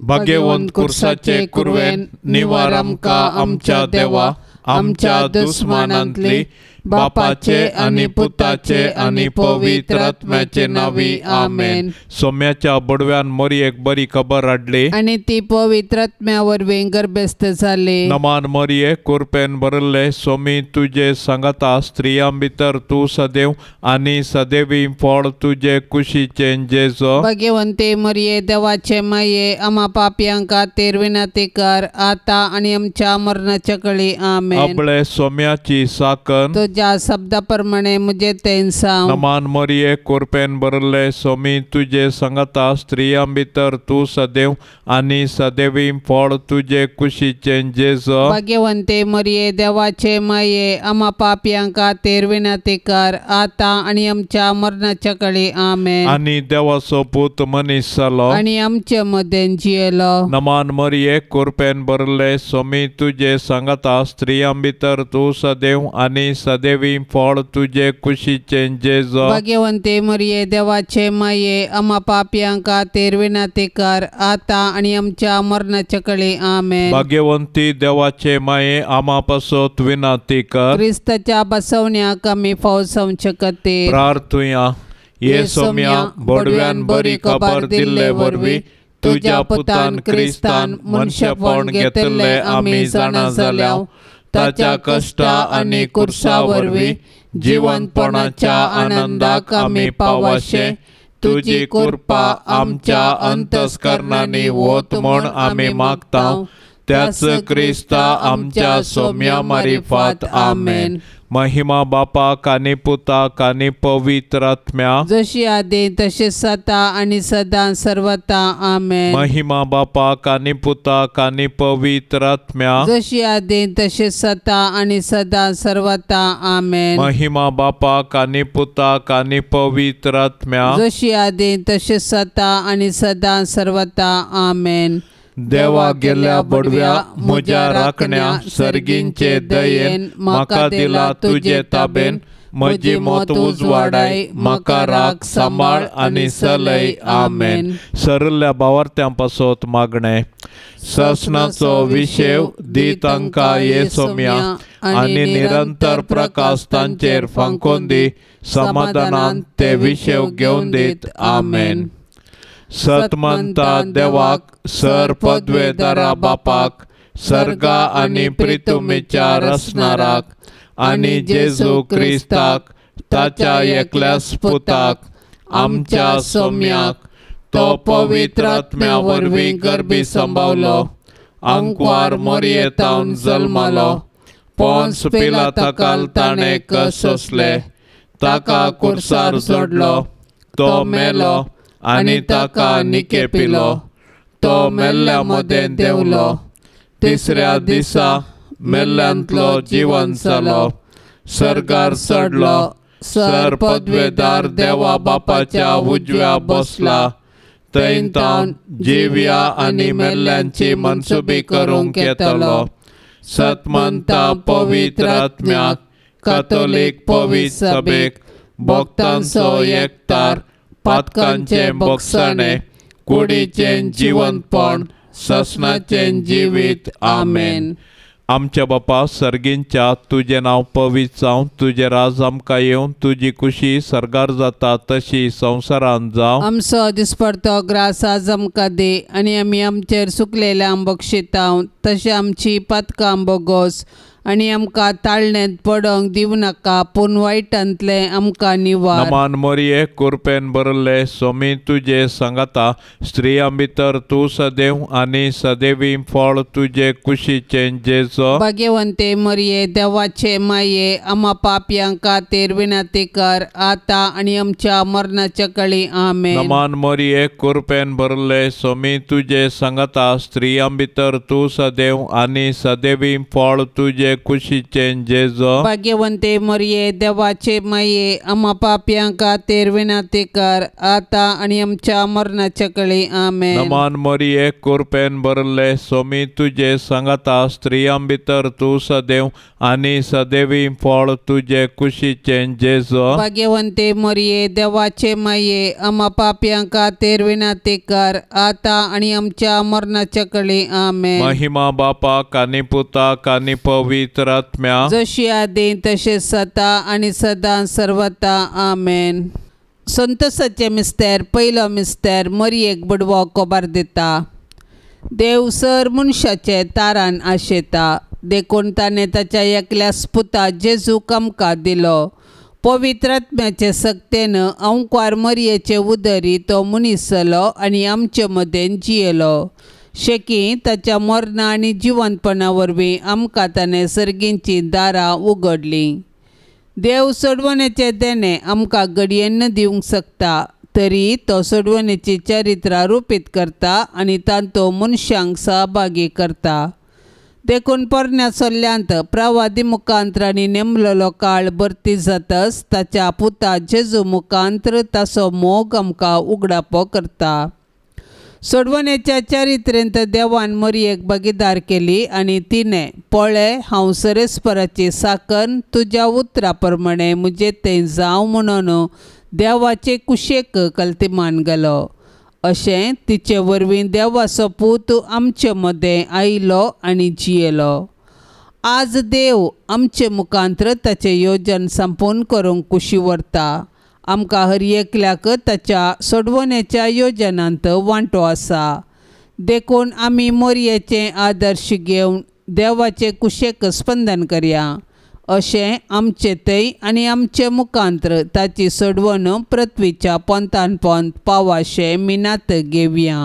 भाग्यवंत कुर्साचे कुरवेन निवार आमकां आमच्या देवा, आमच्या दुस्मानांतली बापाचे आणि पुताचे आणि पवित्र आत्म्याचे नावी आमेन। सोम्याच्या बडव्यान मरियेक बरी खबर हाडली आणि ती पवित्र आत्म्या वरवीं गर्भस्थ जाली। नमान मरिये कुरपेन भरले सोमी तुझे सांगता स्त्रियां भितर तू सदैव आणि सदैवी फळ तुझे कुशीचे जेजो। भाग्यवंते मरिये देवाचे माये, आम्हा पापियांक खातीर विनंती कर, आता आणि आमच्या मरणाच्या कळी आमेन। आपले सोम्याची साकन तुझ्या शब्दाप्रमाणे मुझे तेन सांग। नमान मरिये कुरपेन भरले सोमी तुझे सांगता स्त्रियां भितर तू सदैव आणि सदैवी फळ तुझे कुशीचे जेजो। भाग्यवंते मरिये देवाचे माये, आम्हा पापियांक खातीर विनंती कर, आता आणि आमच्या मरणाच्या कळी आमेन। आणि देवाचो पूत मनीस जालो आणि आमचे मदें जियेलो। नमान मरिये कुरपेन भरले सोमी तुझे सांगता स्त्रियां भितर तू सदैव आणि सदैवी फळ तुझे कुशीचे जेजो। भाग्यवंते मरिये देवाचे माये, आम्हा पापियांक खातीर विनंती कर, आता आणि आमच्या मरणाच्या कळी आमेन। भाग्यवंती देवाचे माये, आम्हा पासोत विनंती कर। क्रिस्ताच्या बसवण्याक आमी फावसावचे खातीर प्रार्थुया। ये सोम्या बडव्यान बरी खबर दिल्ले वरवीं तुझ्या पुतान क्रिस्तान मनशापण घेतले आमी जाणा जाल्याव, ताच्या कष्टा आणि कुर्सा वरवीं जिवंतपणाच्या आनंदाक आमी पावाशे, तुझी कृपा आमच्या अंतस्करणांनी वोत म्हूण आमी मागतां, त्याच क्रिस्ता आमच्या सोम्या मारिफात आमेन। महिमा बापाक आनी पुताक आनी पवित्र आत्म्या, जशी आदी तशी सता आणि सदां सर्वता आमेन। महिमा बापाक आनी पुताक आनी पवित्र आत्म्या, जशी आदी तशी सता आणि सदां सर्वता आमेन। महिमा बापाक आनी पुताक आनी पवित्र आत्म्या, जशी आदी तशी सता आणि सदां सर्वता आमेन। देवा गेल्या बडव्या म्हज्या राखण्या सर्गींचे दयेन म्हाका दिला तुझे ताबेन, म्हजी मोत उजवाडाय म्हाका राख सांबाळ आणि सलय आमेन। सरल्या भावार्थ्यां पासोत मागणे। ससनाचो विशेव दी तांकां ये सोम्या, आणि निरंतर प्रकाश तांचेर फांकोन दी, समाधानान ते विशेव घेवन दीत आमेन। सतमंता देवाक, सर पदवेदारा बापाक, सर्गा आणि पृथ्वीच्या रचणाराक, आणि जेजू क्रिस्ताक ताच्या एकल्याच पुताक, आमच्या सोम्याक, तो पवित्र आत्म्या वरवीं गर्भी संभावलो, अंकुआर मरियेतावन जल्मलो, पोंस पिलाताकाल ताणें कस सोंसले, ताका कुर्सार जोडलो, तो मेलो आणि ताका निके पिलो, तो मेल्ल्या मदें देवलो, तिसऱ्या दिसा मेल्ल्यांतलो जिवंत जालो, सर्गार चडलो, सर पदवेदार देवा बापाच्या उजव्या बसला, थंय तावन जिव्या आनी मेल्ल्यांची मनसुबी करूंक येतलो। सतमंता पवित्र आत्म्याक, कातोलीक पवित्र सभेक, भक्तांचो एकतार, पातकांचे बक्षणे, कुडीचे जिवंतपण, ससनाचे जिवीत आमेन। आमच्या बापा सर्गींच्या, तुझे नाव पवित्र जावं, तुझे राज आमकां येवं, तुझी खुशी सर्गार जाता तशी संवसारांत जावं। आमचो दिसपडतो ग्रास आज आमकां दे, आनी आमी आमचेर सुकलेल्यांक बक्षितांव, तशें आमची पातकां बोगोस, आनी आमकां ताळणेंत पडोंक दिवं नाका, पूण वायटांतले आमकां निवार। नमान मरिये कुरपेन भरले सोमी तुझे सांगता स्त्रियां भितर तू सदैव आणि सदैवी फळ तुझे कुशीचे जेजो। भाग्यवंते मरिये देवाचे माये, आम्हा पापियांक खातीर विनंती कर, आता आणि आमच्या मरणाच्या कळी आमेन। नमान मरिये कुरपेन भरले सोमी तुझे सांगता स्त्रियां भितर तू सदैव आणि सदैवी फळ तुझे कुशीचे जेजो भाग्यवंते मरिये देवाचे माये आम्हा पाप्यांका तेर विनाती कर आता आणि आमच्या मरणाच्या कळी आमेन. नमान मरिये कृपेन भरले स्वामी तुझे सांगता स्त्रियां भितर तू सदैव आणि सदैवी फळ तुझे कुशीचे जेजो भाग्यवंते मरिये देवाचे माये आम्हा पाप्यांका तेर विनाती कर आता आणि आमच्या मरणाच्या कळी आमेन. महिमा बापा कानी पुता कानी पवित्र आत्म्या जशी आधी तसे सता आणि सदा सर्वता आमेन. संतोषाचे मिस्तेर पयलो मिस्तेर मरियेक बडवो कोबार दिता. देव सर मनशाचे तारान आशेता देखून ताणें ताच्या एकल्या पुता जेजूक आमकां दिलो. पवित्र आत्म्याचे सक्तेन अंकार मरियेचे उदरी तो मनीस जालो आनी आमचे मदें जियेलो. शेकी ताच्या मरणा आनी जिवंतपणा वरवीं आमकां ताणें सर्गींची दारां उगडलीं. देव सोडवणेचे देणे आमकां घडयेन न दिवंक शकता तरी तो सोडवणेची चरित्रां रुपीत करता आनी तांतो मनशांक सहभागी करता. देखून पोरण्या चल्ल्यांत प्रवादी मुखांतरांनी नेमलेलो काळ भरती जातच ताच्या पुता जेजू मुखांत्र ताचो मोग आमकां उगडापो करता. सोडवणेच्या चरित्रेंत देवान मरियेक भागीदार केली आनी तिणें पळय हांव सरेस्पराची साकन तुज्या उतरा प्रमाणे म्हजे तें जावं म्हणून देवाचे कुशेक कल्तिमान गेलो. अशें तिचे वरवीं देवाचो पूत आमचे मदें आयलो आनी जियेलो. आज देव आमचे मुखांत्र ताचें येवजण संपूर्ण करूंक कुशी व्हरता. आमकां हर एकल्याक ताच्या सोडवणेच्या योजनांत वांटो आसा. देखून आमी मरियेचें आदर्श घेवन देवाचे कुशेक स्पंदन करया. अशें आमचे थंय आनी आमचे मुखांत्र ताची सोडवण पृथ्वीच्या पंतान पंत पावाशें मिनात घेवया.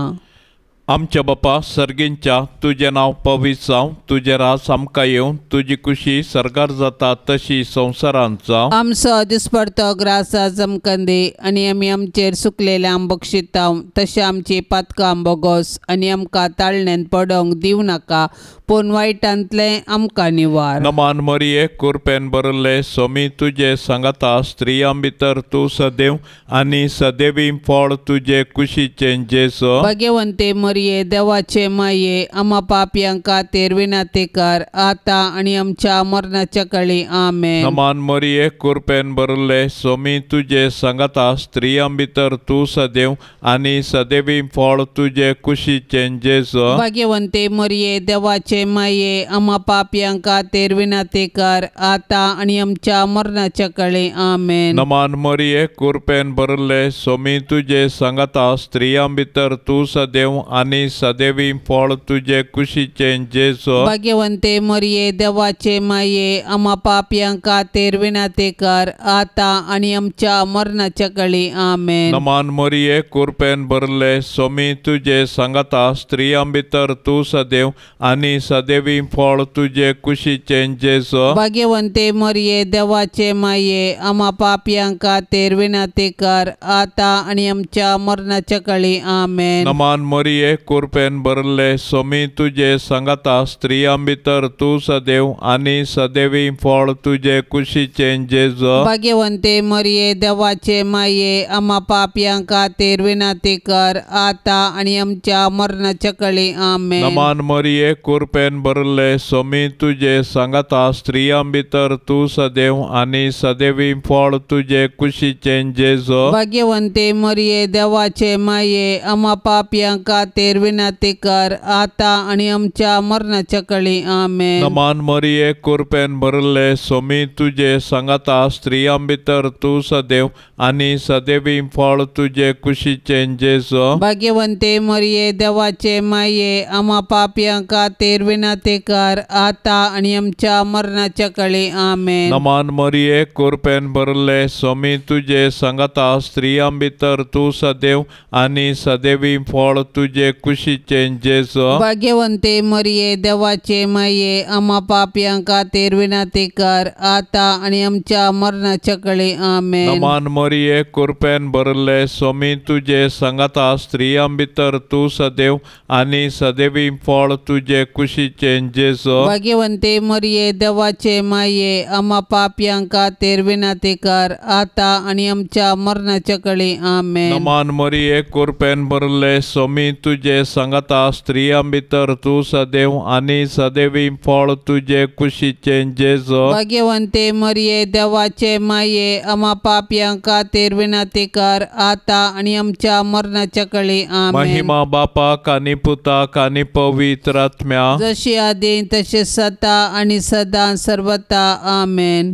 आमच्या बापा सर्गींच्या तुझे नाव पवित्र जावं तुझे रास आमकां येवं तुजी कुशी सरकार जाता तशी संवसारांत जावं. आमचो दिसपडतो ग्रास आज आमकां दी आनी आमी आमचेर सुकलेल्या बक्षितांव तशें आमची पातकां बोगोस आनी आमकां ताळण्यांत पडोंक दिवं नाका पूण वायटांतलें आमकां निवार. नमान मरिये कृपेन भरले स्वामी तुझे सांगता स्त्रियां भितर तूं सदैव आनी सदैवी फळ तुझे कुशीचे जेजो भाग्यवंते मरिये देवाचे माये आम्हा पाप्यांका तेर विनाती कर आता आनी आमच्या मरणाच्या कळी आमेन. नमान मरिये कृपेन भरले स्वामी तुझे सांगता स्त्रियां भितर तूं सदैव आनी सदैवी फळ तुझे कुशीचे जेजो भाग्यवंते मरिये देवाचे माये आम्हा पाप्यांका तेर विनाती कर आता आनी आमच्या मरणाच्या कळी आमेन. नमान मरिये कृपेन भरले स्वामी तुझे सांगता स्त्रियां भितर तूं सदैव आनी सदैवी फळ तुझे कुशीचे जेजो भाग्यवंते मरिये देवाचे माये आम्हा पाप्यांका तेर विनाती कर आता आनी आमच्या मरणाच्या कळी आमेन. नमान मरिये कृपेन भरले स्वामी तुझे सांगता स्त्रियां भितर तूं सदैव आनी सदैवी फळ तुझे कुशीचे जेजो भाग्यवंते मरिये देवाचे माये आम्हा पाप्यांका तेर विनाती कर आता आनी आमच्या मरणाच्या कळी आमेन. नमान मरिये कृपेन भरले स्वामी तुझे सांगता स्त्रियां भितर तूं सदैव आनी सदैवी फळ तुझे कुशीचे जेजो भाग्यवंते मरिये देवाचे माये आम्हा पाप्यांका तेर विनाती कर आता आनी आमच्या मरणाच्या कळी आमेन. नमान मरिये कृपेन भरले स्वामी तुझे सांगता स्त्रियां भितर तूं सदैव आनी सदैवी फळ तुझे कुशीचे जेजो भाग्यवंते मरिये देवाचे माये आम्हा पाप्यांका तेर विनाती कर आता आनी आमच्या मरणाच्या कळी आमेन. नमान मरिये कृपेन भरले स्वामी तुझे सांगता स्त्रियां भितर तूं सदैव आनी सदैवी फळ तुझे कुशीचे जेजो भाग्यवंते मरिये देवाचे माये आम्हा पाप्यांका तेर विनाती कर आता आनी आमच्या मरणाच्या कळी आमेन. नमान मरिये कृपेन भरले स्वामी तुझे सांगता स्त्रियां भितर तूं सदैव आनी सदैवी फळ तुझे तुझे कुशीचे जेजू भाग्यवंते मरिये देवाचे माये आम्हा पापियां खातीर विनंती कर आता आणि आमच्या मरणाच्या कळे आमेन. नमान मरिये कृपेन भरले स्वामी तुझे संगता स्त्रियां भितर तू सदैव आणि सदैवी फळ तुझे कुशीचे जेजू भाग्यवंते मरिये देवाचे माये आम्हा पापियां खातीर विनंती कर आता आणि आमच्या मरणाच्या कळे आमेन. नमान मरिये कृपेन भरले स्वामी तुझे संगता स्त्रियां भितर तू सदैव आणि सदैवी फळ तुझे कुशीचे जेजू भाग्यवंते मरिये देवाचे माये आम्हा पापियां खातीर विनंती कर आता आणि आमच्या मरणाच्या कळे आमेन. महिमा बापाक आणि पुताक आणि पवित्र आत्म्या जशी आधी तसे सता आणि सदा सर्वता आमेन.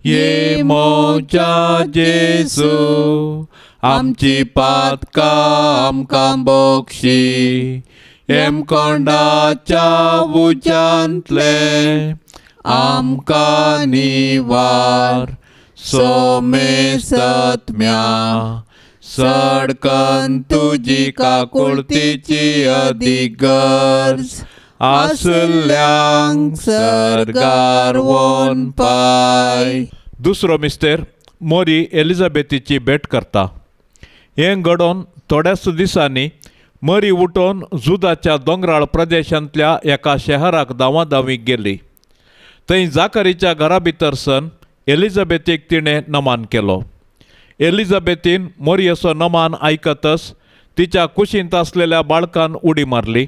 ये मोच्या जेजू आमची पातका आमकां बोक्षी एम कोंडाच्या उजांतले आमकां निवार सोमे सत्म्या सडकन तुजी काकुळतीची अधिक गरज आसल्यांक सरगार वोन पाय. दुसरो मिस्तेर मोरी एलिझाबेथीची भेट करता. हें घडोवन थोड्याच दिसांनी मरी उठोन जुदाच्या दोंगराळ प्रदेशांतल्या एका शहराक धांवाधांवीक गेली. थंय जाकरीच्या घरा भितर सन एलिझाबेथीक तिणें नमान केलो. एलिझाबेथीन मोरयेचो नमान आयकतच तिच्या कुशींत आसलेल्या बाळकान उडी मारली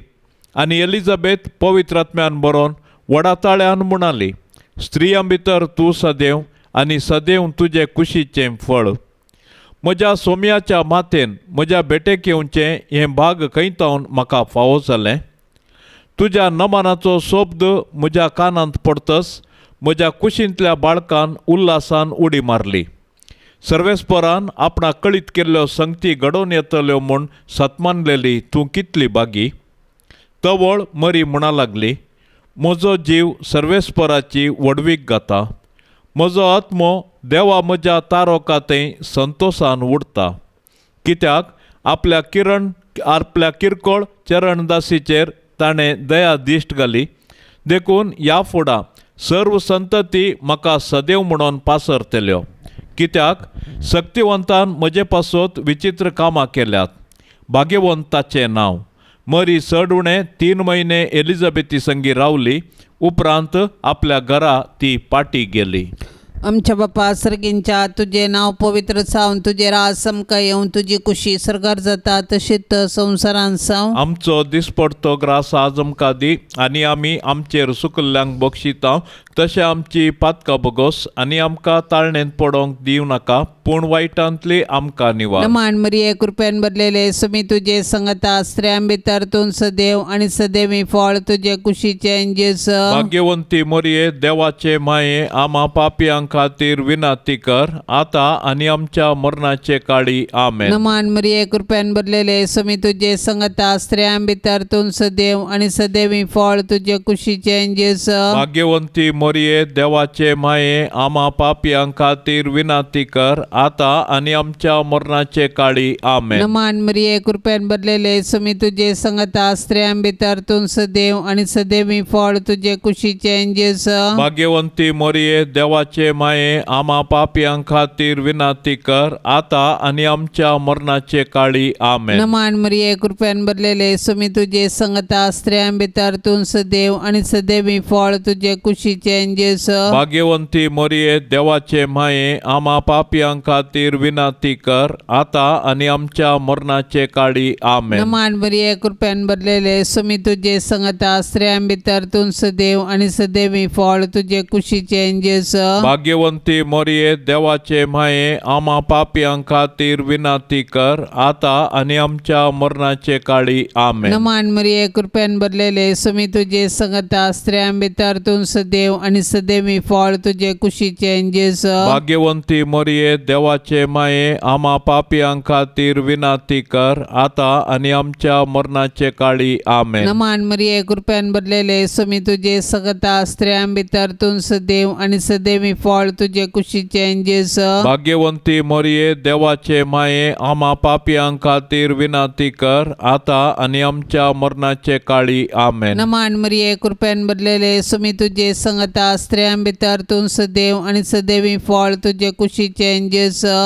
आनी एलिझाबेथ पवित्रात्म्यान बरोवन वडाताळ्यान म्हणाली, स्त्रियां भितर तूं सदैव आनी सदैव तुजे कुशीचें फळ. म्हज्या सोम्याच्या माथेन म्हज्या भेटेक येवचें हें भाग खंयतावन म्हाका फावो जालें. तुज्या नमानाचो शब्द म्हज्या कानांत पडतच म्हज्या कुशींतल्या बाळकान उल्हासान उडी मारली. सर्वेस्परान आपणाक कळीत केल्ल्यो संगती घडोवन येतल्यो म्हूण सतमानलेली तूं कितली बागी. तवळ मरी म्हणा लागली, म्हजो जीव सर्वेस्पराची वडवीक घाता. म्हजो आत्मो देवा म्हज्या तारोकातय संतोशान उडटा. कित्याक आपल्या किरकोळ चरणदासीचेर ताणें दया दिश्ट घाली. देखून ह्या फुडां सर्व संतती म्हाका सदैव म्हणून पासरतल्यो. कित्याक शक्तिवंतान म्हजे पासत विचित्र कामां केल्यात. भाग्यवंताचें नांव. मरी चड उणें 3 म्हयने एलिझाबेथी संगी रावली. उपरांत आपल्या घरा ती पाटी गेली. आमच्या बापा सर्गींच्या तुझे नाव पवित्र जावन तुझे राज समका येवन तुझी कुशी सरकार जाता तशीच संवसारान साव. आमचो दिसपडतो ग्रास आज आमकां दी आनी आमी आमचेर सुकल्ल्यांक बक्षिता. तशें आमची पातकां बगोस आनी आमकां ताळणेंत पडोंक दिवं नाका पूण वायटांतली आमकां निवार. नमान मरिये कृपेन भरलेले सुमी तुझे संगता स्त्रियां भितर तूं सदैव आनी सदैवी फळ तुझे कुशीचें जेजू. भाग्यवंती मरिये देवाचे माये आम्हा पापियां खातीर विनंती कर आता आनी आमच्या मरणाचे काळी आमेन. नमान मरिये कृपेन भरलेले सुमी तुझे संगता स्त्रियां भितर तूं सदैव आनी सदैवी फळ तुझे कुशीचें जेजू. भाग्यवंती मरिये देवाचे माये आम्हा पापियां खातीर विनंती कर आता आनी आमच्या मरणाचे काळी आमेन. नमान मरिये कृपेन भरलेले सुमी तुझे संगता स्त्रियां भितर तूं सदैव आनी सदैवी फळ तुझे कुशीचें जेजू. भाग्यवंती मरिये देवाचे माये आम्हा पापियां खातीर विनंती कर आता आनी आमच्या मरणाचे काळी आमेन. नमान मरिये कृपेन भरलेले सुमी तुझे संगता स्त्रियां भितर तूं सदैव आनी सदैवी फळ तुझे कुशीचें जेजू. भाग्यवंती मरिये देवाचे माये आम्हा पापियां खातीर विनंती कर आता आनी आमच्या मरणाचे काळी आमेन. नमान मरिये कृपेन भरलेले सुमी तुझे संगता स्त्रियां भितर तूं सदैव आनी सदैवी फळ तुझे कुशीचें जेजू. भाग्यवंती मरिये देवाचे माये आम्हा पापियां खातीर विनंती कर आता आनी आमच्या मरणाचे काळी आमेन. नमान मरिये कृपेन भरलेले सुमी तुझे संगता स्त्रियां भितर तूं सदैव आनी सदैवी फळ तुझे कुशीचें जेजू. भाग्यवंती मरिये देवाचे माये आम्हा पापियां खातीर विनाती कर आता आणि आमच्या मरणाचे काळी आमेन. नमान मरिये कृपेन भरलेले सुमी तुझे सगता स्त्रियां भितर तूं सदैव आणि सदैवी फळ तुझे कुशीचे जेजू. भाग्यवंती मरिये देवाचे माये आम्हा पापियां खातीर विनाती कर आता आणि आमच्या मरणाचे काळी आमेन. नमान मरिये कृपेन भरलेले सुमी तुझे संगता स्त्रियां भितर तूं सदैव आणि सदैवी फळ तुझे कुशीचे जेजू.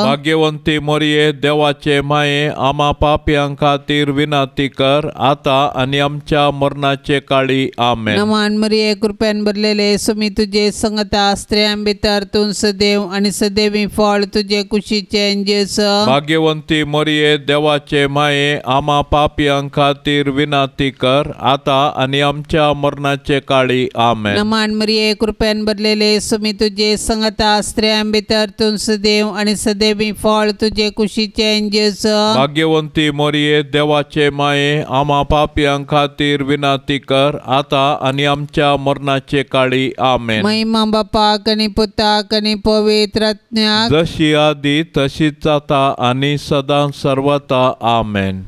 भाग्यवंती मरिये देवाचे माये आम्हा पापियां खातीर विनाती कर आता आणि आमच्या मरणाचे काळी आमेन. नमान मरिये कृपेन भरलेले सुमी तुझे संगता स्त्रियां भितर तूं सदैव आणि सदैवी फळ तुझे कुशीचे जेजू. भाग्यवंती मरिये देवाचे माये आम्हा पापियां खातीर विनाती कर आता आणि आमच्या मरणाचे काळी आमेन. नमान मरिये कृपेन भरलेले सुमी तुझे संगता स्त्रियां भितर तूं सदैव आणि सदैवी फळ तुझे कुशीचे जेजू. भाग्यवंती मरिये देवाचे माये आम्हा पापियां खातीर विनाती कर आता आणि आमच्या मरणाचे काळी आमेन. महिमा बापाक आणि पुताक आणि पवित्र आत्म्याक जशी आधी तशीच आता आणि सदा सर्वता आमेन.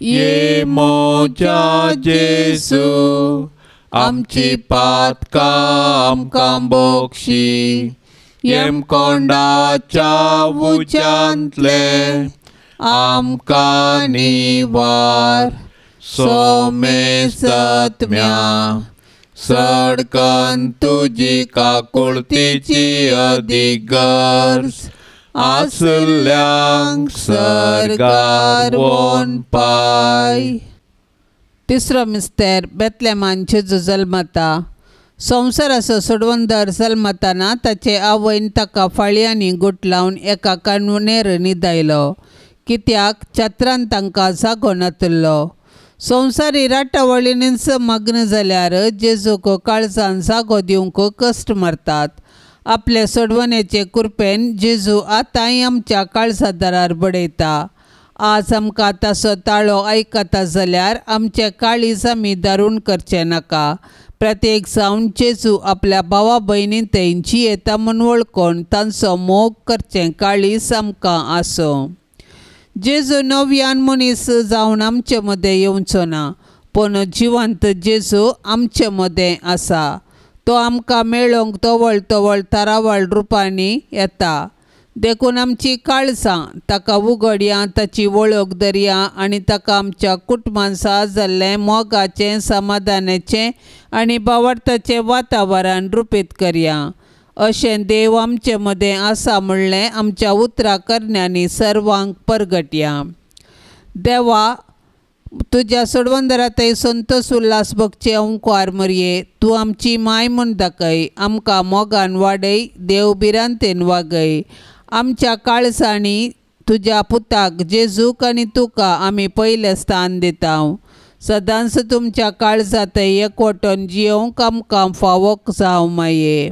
ये मोच्या जेसू आमची पातका आमकां बोक्षी येम कोंडाच्या उच्यांतले आमकां निवार सोमे सत्म्या सडकन तुजी काकुळतीची अधिगर्ज आसल्यांक सरकार वोन पाय. तिसरो मिस्तेर बेतलेमांचे जल्मता. संवसाराचो सोडवंदर जल्मताना ताचे आवयन ताका फाळयांनी गुट लावन एका काणूनेर न्हिदयलो कित्याक चात्रान तांकां जागो नातल्लो. संवसारी राटावळींनीच मग्न जाल्यार जेजूक काळजान जागो दिवंक कश्ट मारतात. आपले सोडवण्याचे कृपेन जेजू आतांय आमच्या काळजादारार बडयता. आज आमकां ताचो ताळो आयकता जाल्यार आमचे काळीज आमी दारूण करचे नाका. प्रत्येक जावन जेजू आपल्या भावा भयणी तेंची येता म्हूण वळखून तांचो मोग करचें काळीज आमकां आसूं. जेजू नव्यान मनीस जावन आमचे मदें येवचो ना पूण जिवंत जेजू आमचे मदें आसा. तो आमकां मेळोवंक तवळ तवळ तरावळ रुपांनी येता. देखून आमची काळजां ताका उगडया ताची वळख धरया आनी ताका आमच्या कुटुंबान जाल्लें मोगाचें समाधानाचें आनी भावार्थाचें वातावरण रुपीत करया. अशें देव आमचे मदें आसा म्हणलें आमच्या उतरां करण्यांनी सर्वांक परगटया. देवा तुज्या सोडवंदरांतय संतोष उल्हास भोगचे ओंकार मरये तूं आमची माय म्हूण दाखय. आमकां मोगान वाडय देव भिरांतेन वागय. आमच्या काळजांनी तुज्या पुताक जेजूक आनी तुका आमी पयलें स्थान दिता. सदांच तुमच्या काळजांतय एकवटून जियोंक आमकां फावो जावं माये.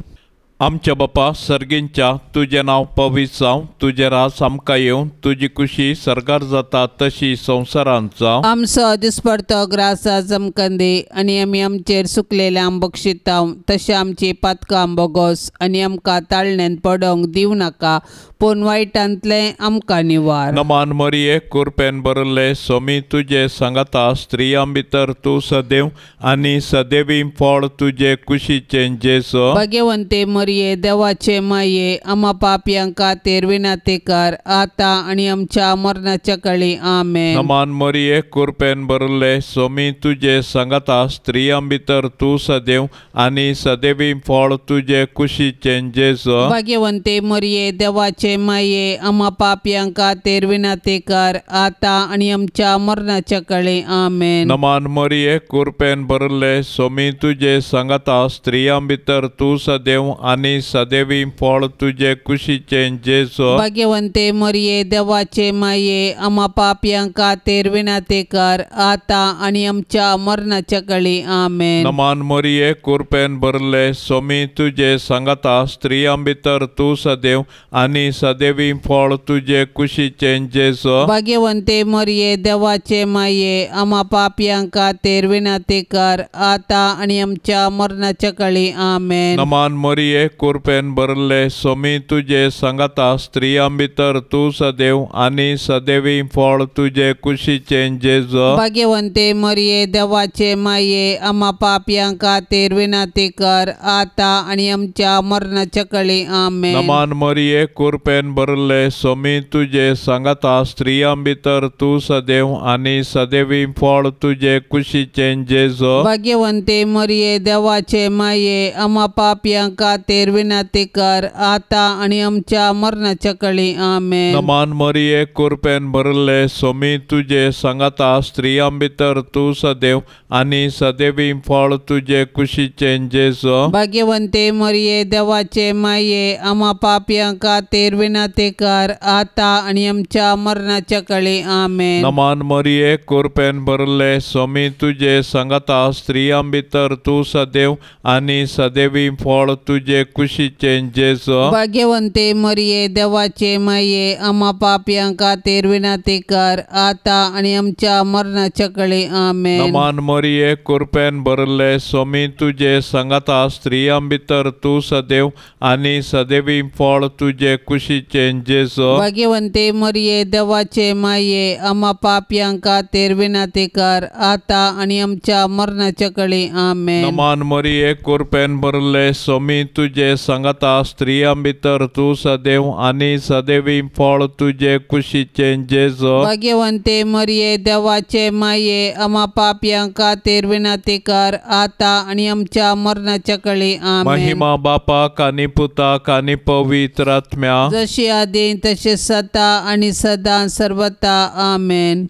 आमच्या बापा सर्गींच्या तुझें नांव पवित्र जावं. तुजें रास आमकां येवं. तुजी खुशी सरकार जाता तशी संवसारांत जावं. आमचो दिसपडतो ग्रास आज आमकां दे आनी आमी आमचेर सुकलेल्या बक्षिता तशें आमची पातकां बोगोस आनी आमकां ताळण्यांत पडोवंक दिवं नाका पूण वायटांतलें आमकां निवार. नमान मरिये कृपेन भरले सोमी तुजे सांगता स्त्रियां भितर तूं सदैव आनी सदैवी फळ तुजे कुशीचें जेजू. भाग्यवंते मरिये देवाचे माये आम्हा पापयां खातीर विनाती कर आता आनी आमच्या मरणाच्या काळी आमेन. नमान मरिये कृपेन भरले सोमी तुजे सांगता स्त्रियां भितर तूं सदैव आनी सदैवी फळ तुजे कुशीचें जेजू. भाग्यवंते मरिये देवाचे माये आम्हा पापयां खातीर विनाती कर आता आनी आमच्या मरणाच्या काळी आमेन. नमान मरिये कृपेन भरले सोमी तुजे सांगता स्त्रियां भितर तूं सदैव आनी सदैवी फळ तुजे कुशीचें जेजू. भाग्यवंते मरिये देवाचे माये आम्हा पापयां खातीर विनाती कर आता आनी आमच्या मरणाच्या काळी आमेन. नमान मरिये कृपेन भरले सोमी तुजे सांगता स्त्रियां भितर तूं सदैव आनी सदैवी फळ तुझे कुशीचे जेजो भाग्यवंते मरिये देवाचे माये आम्हा पापियांका तेरविनाते कर आता आणि आमच्या मरणाच्या काळी आमेन. नमान मरिये कृपेन भरले सोमी तुझे संगता स्त्रियां भितर तू सदैव आणि सदैवी फळ तुझे कुशीचे जेजो भाग्यवंते मरिये देवाचे माये आम्हा पापियांका तेरविनाते कर आता आणि आमच्या मरणाच्या काळी आमेन. नमान मरिये कृपेन भरले सोमी तुझे संगता स्त्रियां भितर तू सदैव आणि सदैवी फळ तुझे कुशीचे जेजो भाग्यवंते मरिये देवाचे माये आम्हा पापियांका तेरविनाते कर आता आणि आमच्या मरणाच्या काळी आमेन. नमान मरिये कृपेन भरले सोमी तुझे संगता स्त्रियां भितर तू सदैव आणि सदैवी फळ तुझे कुशीचे जेजो भाग्यवंते मरिये देवाचे माये आम्हा पापियांका तेरविनाते कर आता आणि आमच्या मरणाच्या काळी आमेन. नमान मरिये कृपेन भरले सोमी तुझे संगता स्त्रियां भितर तू सदैव आणि सदैवी फळ तुझे कुशीचे जेजो भाग्यवंते मरिये देवाचे माये आम्हा पापियांका तेरविनाते कर आता आणि आमच्या मरणाच्या काळी आमेन. नमान मरिये कृपेन भरले सोमी तुझे संगता स्त्रियां भितर तू सदैव आणि सदैवी फळ तुझे कुशीचे जेजो भाग्यवंते मरिये देवाचे माये आम्हा पापियांका तेरविनाते कर आता आणि आमच्या मरणाच्या काळी आमेन. नमान मरिये कृपेन भरले सोमी तुझे संगता स्त्रियां भितर तू सदैव आणि सदैवी फळ तुझे कुशीचे जेजो भाग्यवंते मरिये देवाचे माये आम्हा पापियांका तेरविनाते कर आता आणि आमच्या मरणाच्या काळी आमेन. महिमा बापाक आणि पुताक आणि पवित्र आत्म्या जशी आधी तसे सता आणि सदा सर्वता आमेन.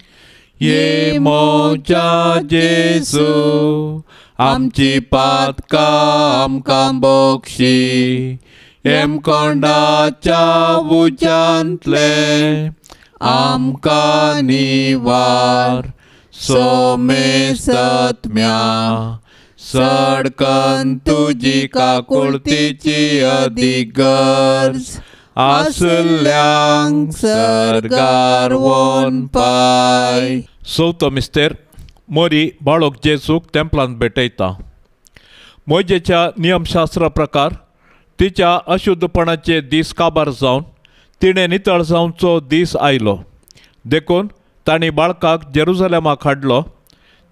ये मोच्या जेजू आमची पातका आमकां बोक्षी एम कोंडाच्या उजांतले आमकां निवार सोमे सत्म्या सडकन तुजी काकुळतीची अधिगर्ज आसल्यांक सरगार वोन पाय. चवथो मिस्तेर मोरी बाळोक जेजूक तेंपलांत भेटयता. मोजेच्या नियमशास्त्रा प्रकार तिच्या अशुद्धपणाचे दीस काबार जावन तिणें नितळ जावचो दीस आयलो देखून तांणी बाळकाक जेरुजलेमाक हाडलो.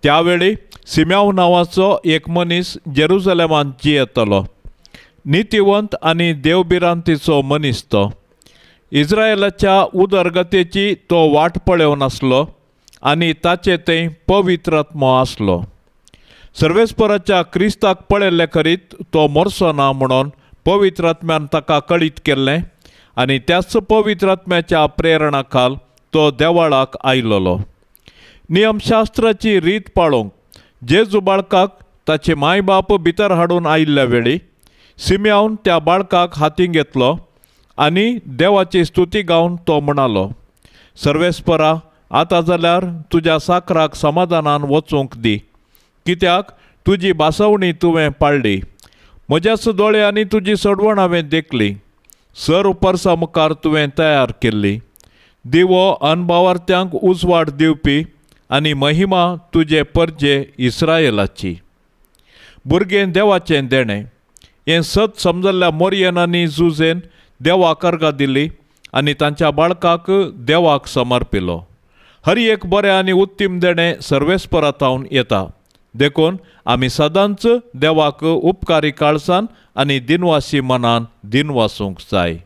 त्यावेळी सिम्याव नांवाचो एक मनीस जेरुजलेमांत जियेतलो. नितिवंत आनी देवबिरांतीचो मनीस तो. इस्रायेलाच्या उदरगतेची तो वाट पळोवन आसलो आनी ताचे थंय पवित्र आत्मो आसलो. सर्वेस्पराच्या क्रिस्ताक पळयल्ले करीत तो मरचो ना म्हणून पवित्र आत्म्यान ताका कळीत केल्लें आनी त्याच पवित्र आत्म्याच्या प्रेरणा खाल तो देवाळाक आयलोलो. नियमशास्त्राची रीत पाळोवंक जेजू बाळकाक ताचे माय बाप भितर हाडून आयिल्ल्या वेळी सिम्यावन त्या बाळकाक हातीन घेतलो आनी देवाची स्तुती गावन तो म्हणालो, सर्वेस्परा आतां जाल्यार तुज्या साकराक समाधानान वचूंक दी, कित्याक तुजी बासवणी तुवें पाळ्ळी. म्हज्याच दोळ्यांनी तुजी सडवण हांवें देखली. सर उपरसा मुखार तुवें तयार केल्ली. दिवो अनभावार्थ्यांक उजवाड दिवपी आनी महिमा तुजे परजे इस्रायेलाची. भुरगें देवाचें देणें हें सत समजल्ल्या मोरयेनांनी जुजेन देवाक अर्घा दिली आनी तांच्या बाळकाक देवाक समर्पिलो. हर एक बरें आनी उत्तीम देणें सर्वेस्परांतावन येता देखून आमी सदांच देवाक उपकारी काळसान आनी दिनवासी मनान दिनवासूंक जाय.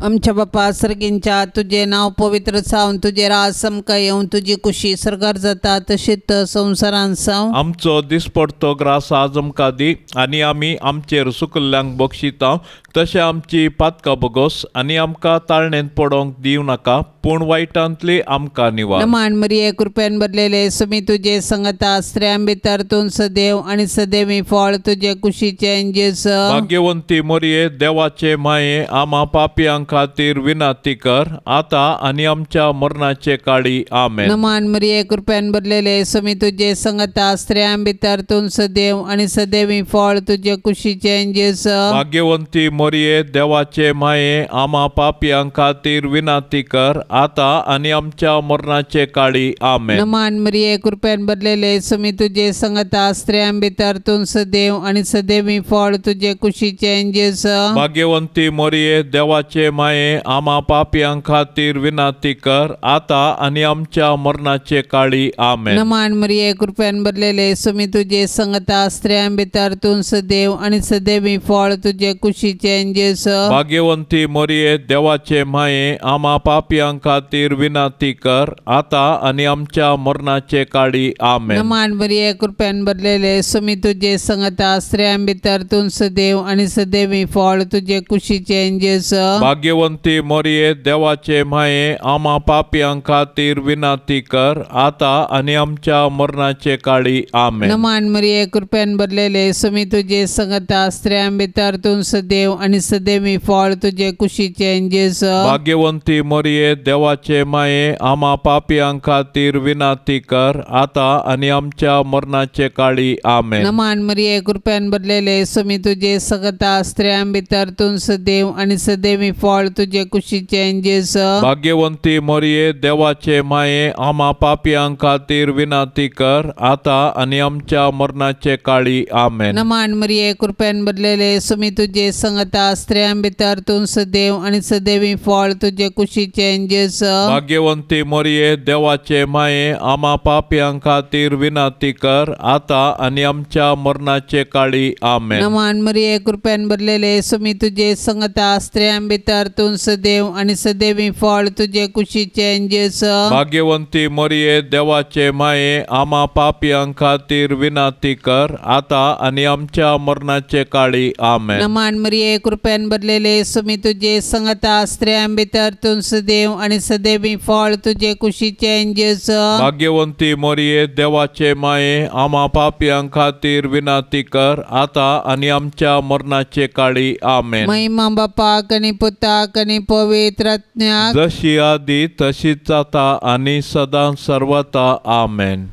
आमच्या बापा सर्गींच्या तुझे नाव पवित्र जावन तुझे राज समका येवन तुझी कुशी सरकार जाता तशीच संवसारान जावं. आमचो दिसपडतो ग्रास आज आमकां दी आनी आमी आमचेर सुकल्ल्यांक बक्षिता तशें आमची पातकां बगोस आनी आमकां ताळणेंत पडोवंक दिवं नाका पूण वायटांतली आमकां निवार. नमान मरिये कृपेन भरलेले सुमी तुझे संगता स्त्रियां भितर तूं सदैव आनी सदैवी फळ तुझे कुशीचे जेस. भाग्यवंती मरिये देवाचे माये आम्हा पापयांक खातीर विनाती कर, आता आणि आमच्या मरणाचे काळी आमेन. नमान मरिये कृपेन भरलेले स्वामी तुझे संगता स्त्रियां भितर तूं सदैव आणि सदैवी फळ तुझे कुशीचे जेस. भाग्यवंती मोरये देवाचे माये, आम्हा पापियां खातीर विनाती कर, आता आणि आमच्या मरणाचे काळी आमेन. नमान मरिये कृपेन भरलेले स्वामी तुझे संगता स्त्रियां भितर तूं सदैव आणि सदैवी फळ तुझे कुशीचे जेस. भाग्यवंती मोरये देवाचे माये, आम्हा पापियां खातीर विनाती कर, आता आणि आमच्या मरणाचे काळी आमेन. नमान मरिये कृपेन भरलेले स्वामी तुझे संगता स्त्रियां भितर तूं सदैव आणि सदैवी फळ तुझे कुशीचे जेस. भाग्यवंती मोरये देवाचे माये, आम्हा पापियां खातीर विनाती कर, आता आणि आमच्या मरणाचे काळी आमेन. नमान मरिये कृपेन भरलेले स्वामी तुझे संगता स्त्रियां भितर तूं सदैव आणि सदैवी फळ तुझे कुशीचे जेस. भाग्यवंती मोरये देवाचे माये, आम्हा पापियां खातीर विनाती कर, आता आणि आमच्या मरणाचे काळी आमेन. नमान मरिये कृपेन भरलेले स्वामी तुझे संगता स्त्रियां भितर तूं सदैव आणि सदैवी फळ तुझे कुशीचे जेस. भाग्यवंती मोरये देवाचे माये, आम्हा पापियां खातीर विनाती कर, आता आणि आमच्या मरणाचे काळी आमेन. नमान मरिये कृपेन भरलेले स्वामी तुझे संगता स्त्रियां भितर तूं सदैव आणि सदैवी फळ तुझे कुशीचे जेस. भाग्यवंती मोरये देवाचे माये, आम्हा पापियां खातीर विनाती कर, आता आणि आमच्या मरणाचे काळी आमेन. नमान मरिये कृपेन भरलेले स्वामी तुझे संगता स्त्रियां भितर तूं सदैव आणि सदैवी फळ तुझे कुशीचे जेस. भाग्यवंती मोरये देवाचे माये, आम्हा पापियां खातीर विनाती कर, आता आणि आमच्या मरणाचे काळी आमेन. नमान मरिये कृपेन भरलेले स्वामी तुझे संगता स्त्रियां भितर तूं सदैव आणि सदैवी फळ तुझे कुशीचे जेस. भाग्यवंती मोरये देवाचे माये, आम्हा पापियां खातीर विनाती कर, आता आणि आमच्या मरणाचे काळी आमेन. नमान मरिये कृपेन भरलेले स्वामी तुझे संगता स्त्रियां भितर तूं सदैव आणि सदैवी फळ तुझे कुशीचे जेस. भाग्यवंती मोरये देवाचे माये, आम्हा पापियां खातीर विनाती कर, आता आणि आमच्या मरणाचे काळी आमेन. महिमा बापाक आणि पुताक आणि पवित्र आत्म्याक, जशी आदी तशीच आता आणि सदा सर्वता आमेन.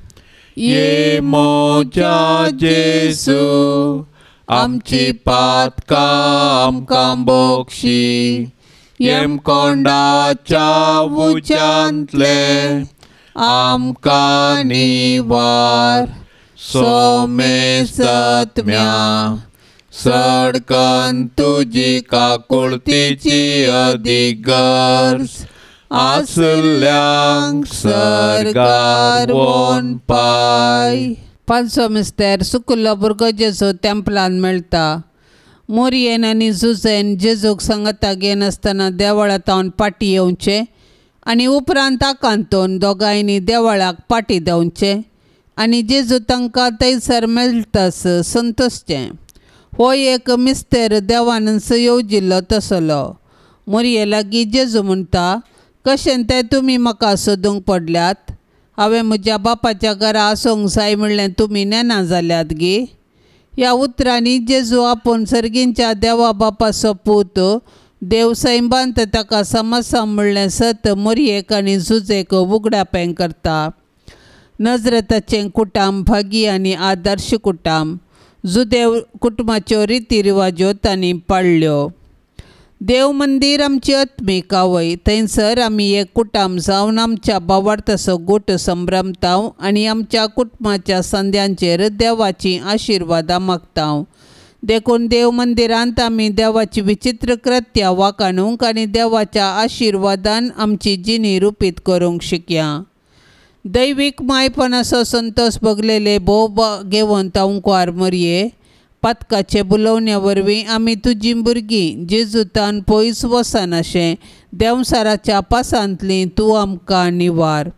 ये मोच्या जेसू आमची पातकां आमकां बोक्षी, येम कोंडाच्या उच्यांतले आमकां निवार. सोमे सत्म्या सडकन तुजी काकुळतीची अधिगर्स, आसल्यांक सरकार वोन पाय. पांचवो मिस्तेर सुकुल्लो भुरगो जेजू तेंपलान मेळटा. मोरयेन आनी जुजेन जेजूक सांगता घेन आसतना देवळांत पाटी येवचें आनी उपरांत आकांतून दोगांयनी देवळाक पाटी देंवचें आनी जेजू तांकां थंयसर मेळटस संतोसचें. हो एक मिस्तेर देवानच येवजिल्लो तसलो. मोरये लागीं जेजू म्हणटा, कशें तें तुमी म्हाका सोदूंक पडल्यात? हांवें म्हज्या बापाच्या घरा आसूंक जाय म्हणलें तुमी नेना जाल्यात गे. ह्या उतरांनी जेजू आपूण सर्गींच्या देवा बापाचो पूत देव सैबांत ताका समसा म्हणलें सत मोरयेक आनी जुजेक उगडापें करता. नजरताचें कुटाम भागी आनी आदर्श कुटाम, जुदेव कुटुंबाच्यो रिती रिवाज्यो तांणी पाळल्यो. देव मंदिर आमची आत्मीक आवय, थंयसर आमी एक कुटाम जावन आमच्या भावार्थाचो गोट संभ्रमतांव आनी आमच्या कुटुंबाच्या संद्यांचेर देवाची आशिर्वादां मागतांव. देखून देव मंदिरांत आमी देवाची विचित्र कृत्यां वाखाणूंक आनी देवाच्या आशिर्वादान आमची जिणी रुपीत करूंक शिकया. दैवीक मायपणाचो संतोष भोगलेले भोव घेवन ओंकार मोरये, पातकाचे बुलोवण्या वरवीं आमी तुजीं भुरगीं जेजूतान पयस वचनाशें देंवसाराच्या पासांतलीं तूं आमकां निवार.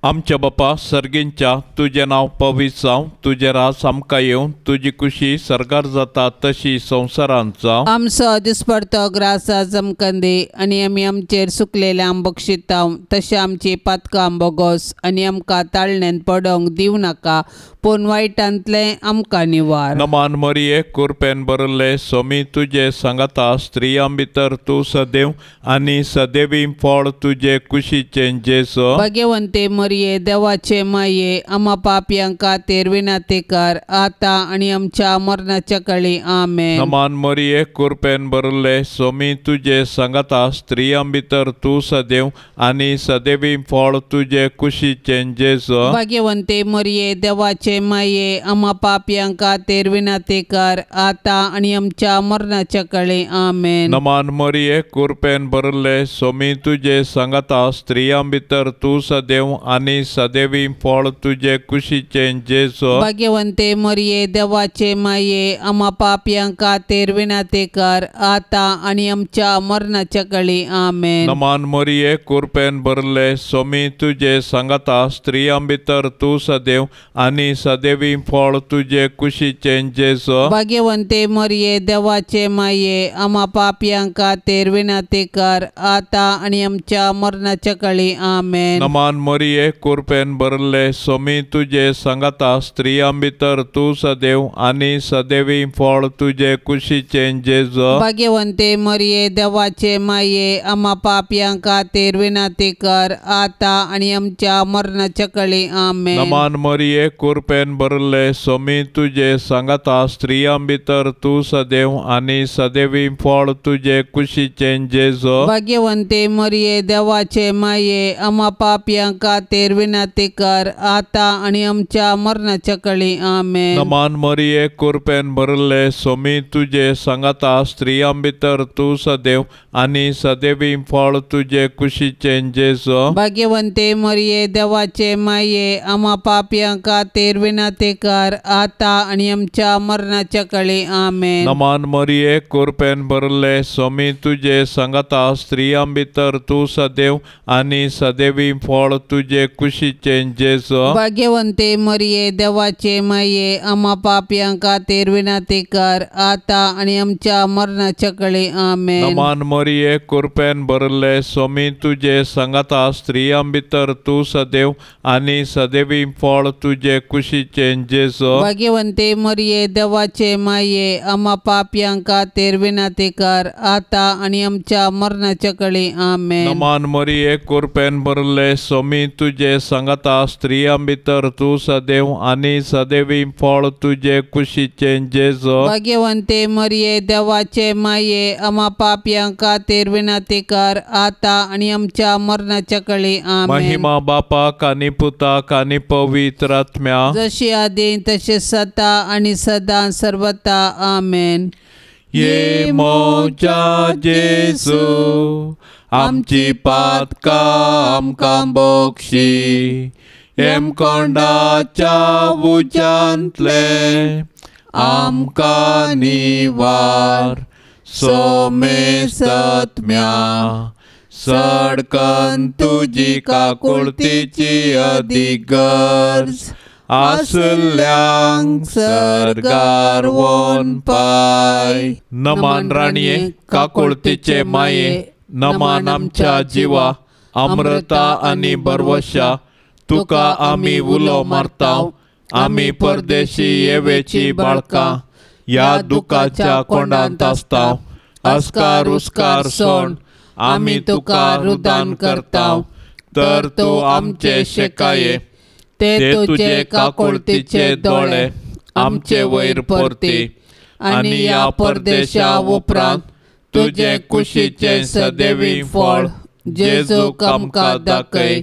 आमच्या बापा सर्गींच्या, तुजें नांव पवित्र जावं, तुजें रास आमकां येवं, तुजी खुशी सरकार जाता तशी संवसारांत जावं. आमचो दिसपडतो ग्रास आज आमकां दे आनी आमी आमचेर सुकलेल्यांक बक्षितांव, तशें आमची पातकां बोगोस आनी आमकां ताळण्यांत पडोंक दिवं नाका, पूण वायटांतले आमकां निवार. नमान मरिये कृपेन भरले सोमी तुजे सांगाता स्त्रियां भितर तूं सदैव आनी सदैवी फळ तुजे कुशीचे जेसो. भाग्यवंते मरिये देवाचे माये आम्हा पापयांक खातीर विनातेकार आता आनी आमच्या मरणाच्या काळी आमेन. नमान मरिये कृपेन भरले सोमी तुजे सांगाता स्त्रियां भितर तूं सदैव आनी सदैवी फळ तुजे कुशीचे जेसो. भाग्यवंते मरिये देवाचे माये आम्हा पापयांक खातीर विनातेकार आता आनी आमच्या मरणाच्या काळी आमेन. नमान मरिये कृपेन भरले सोमी तुजे सांगाता स्त्रियां भितर तूं सदैव आनी सदैवी फळ तुजे कुशीचे जेसो. भाग्यवंते मरिये देवाचे माये आम्हा पापयांक खातीर विनातेकार आता आनी आमच्या मरणाच्या काळी आमेन. नमान मरिये कृपेन भरले सोमी तुजे सांगाता स्त्रियां भितर तूं सदैव आनी सदैवी फळ तुजे कुशीचे जेसो. भाग्यवंते मरिये देवाचे माये आम्हा पापयांक खातीर विनातेकार आता आनी आमच्या मरणाच्या काळी आमेन. नमान मरिये कृपेन भरले सोमी तुजे सांगाता स्त्रियां भितर तूं सदैव आनी सदैवी फळ तुजे कुशीचे जेसो. भाग्यवंते मरिये देवाचे माये आम्हा पापयांक खातीर विनातेकार आता आनी आमच्या मरणाच्या काळी आमेन. नमान मरिये कृपेन भरले सोमी तुजे सांगाता स्त्रियां भितर तूं सदैव आनी सदैवी फळ तुजे कुशीचे जेसो. भाग्यवंते मरिये देवाचे माये आम्हा पापयांक खातीर विनातेकार आता आनी आमच्या मरणाच्या काळी आमेन. नमान मरिये कृपेन भरले सोमी तुजे सांगाता स्त्रियां भितर तूं सदैव आनी सदैवी फळ तुजे कुशीचे जेसो. भाग्यवंते मरिये देवाचे माये आम्हा पापयांक खातीर विनातेकार आता आनी आमच्या मरणाच्या काळी आमेन. नमान मरिये कृपेन भरले सोमी तुजे सांगाता स्त्रियां भितर तूं सदैव आनी सदैवी फळ तुजे कुशीचे जेसो. भाग्यवंते मरिये देवाचे माये आम्हा पापयांक खातीर विनातेकार आता आनी आमच्या मरणाच्या काळी आमेन. नमान मरिये कृपेन भरले सोमी तुजे सांगाता स्त्रियां भितर तूं सदैव आनी सदैवी फळ तुजे कुशीचे जेसो. भाग्यवंते मरिये देवाचे माये आम्हा पापयांक खातीर विनातेकार आता आनी आमच्या मरणाच्या काळी आमेन. नमान मरिये कृपेन भरले सोमी तुजे सांगाता स्त्रियां भितर तूं सदैव आनी सदैवी फळ तुजे कुशीचे जेसो. भाग्यवंते मरिये देवाचे माये आम्हा पापयांक खातीर विनातेकार आता आनी आमच्या मरणाच्या काळी आमेन. महिमा बापाक आनी पुताक आनी पवित्र आत्म्या जशी आदी तसे सता आनी सदां सर्वता आमेन. ये मोच्या जेसू आमची पातकां आमकां बक्षी हेमकोंडाच्या उज्यांतले आमकां निवार सोमे सत्म्या सडकन तुजी काकुळतीची अदीक गरज आसल्यांक सरगार वोन पाय. नमान राणये काकुळतीचे माये नमान आमच्या जिवा अमृता आनी बरवशा तुका आमी उलो मारताव. आमी परदेशी येवेची बाळकां ह्या दुखाच्या कोंडांत आसताव. अस्कार उस्कार सोड आमी तुका रुदान करताव. तर तूं आमचे शेकाये ते तुजे काकुळतीचे दोळे आमचे वयर परती आनी ह्या परदेशा उपरांत तुजे कुशीचे सदैवी फळ जेजूक आमकां दाखय.